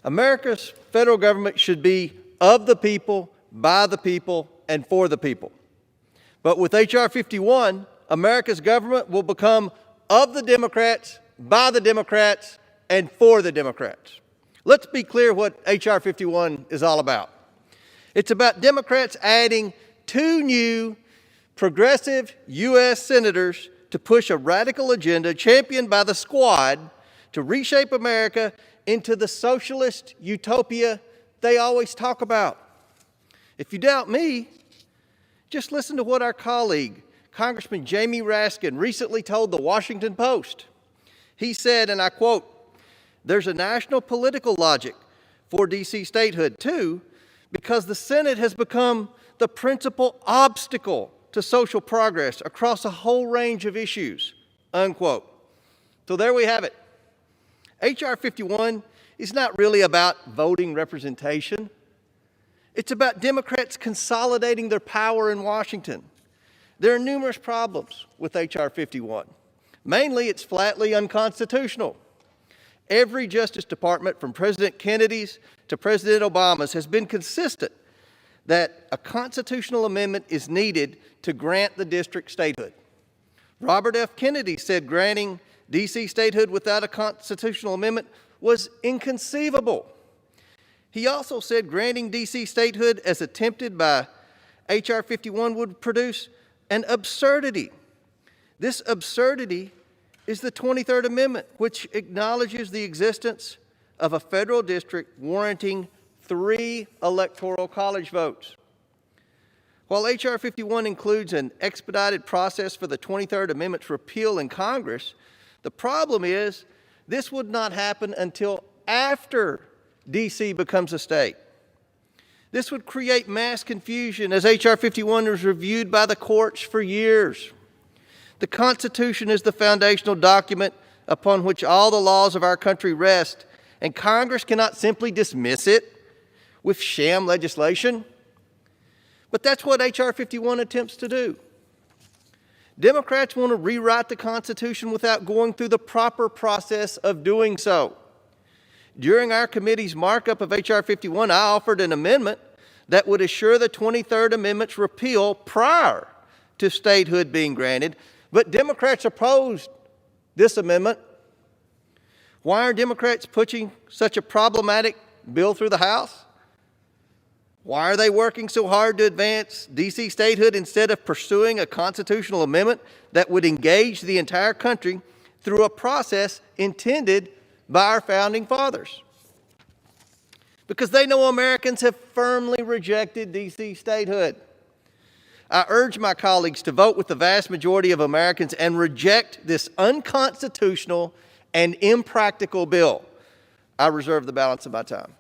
America's federal government should be of the people, by the people, and for the people. But with H.R. 51, America's government will become of the Democrats, by the Democrats, and for the Democrats. Let's be clear what H.R. 51 is all about. It's about Democrats adding 2 new progressive U.S. senators to push a radical agenda championed by the Squad to reshape America into the socialist utopia they always talk about. If you doubt me, just listen to what our colleague, Congressman Jamie Raskin, recently told the Washington Post. He said, and I quote, "There's a national political logic for D.C. statehood, too, because the Senate has become the principal obstacle to social progress across a whole range of issues," unquote. So there we have it. H.R. 51 is not really about voting representation. It's about Democrats consolidating their power in Washington. There are numerous problems with H.R. 51. Mainly, it's flatly unconstitutional. Every Justice Department, from President Kennedy's to President Obama's, has been consistent that a constitutional amendment is needed to grant the district statehood. Robert F. Kennedy said granting D.C. statehood without a constitutional amendment was inconceivable. He also said granting D.C. statehood as attempted by H.R. 51 would produce an absurdity. This absurdity is the 23rd Amendment, which acknowledges the existence of a federal district warranting 3 electoral college votes. While H.R. 51 includes an expedited process for the 23rd Amendment's repeal in Congress, the problem is this would not happen until after D.C. becomes a state. This would create mass confusion as H.R. 51 was reviewed by the courts for years. The Constitution is the foundational document upon which all the laws of our country rest, and Congress cannot simply dismiss it with sham legislation. But that's what H.R. 51 attempts to do. Democrats want to rewrite the Constitution without going through the proper process of doing so. During our committee's markup of H.R. 51, I offered an amendment that would assure the 23rd Amendment's repeal prior to statehood being granted, but Democrats opposed this amendment. Why are Democrats pushing such a problematic bill through the House? Why are they working so hard to advance D.C. statehood instead of pursuing a constitutional amendment that would engage the entire country through a process intended by our founding fathers? Because they know Americans have firmly rejected D.C. statehood. I urge my colleagues to vote with the vast majority of Americans and reject this unconstitutional and impractical bill. I reserve the balance of my time.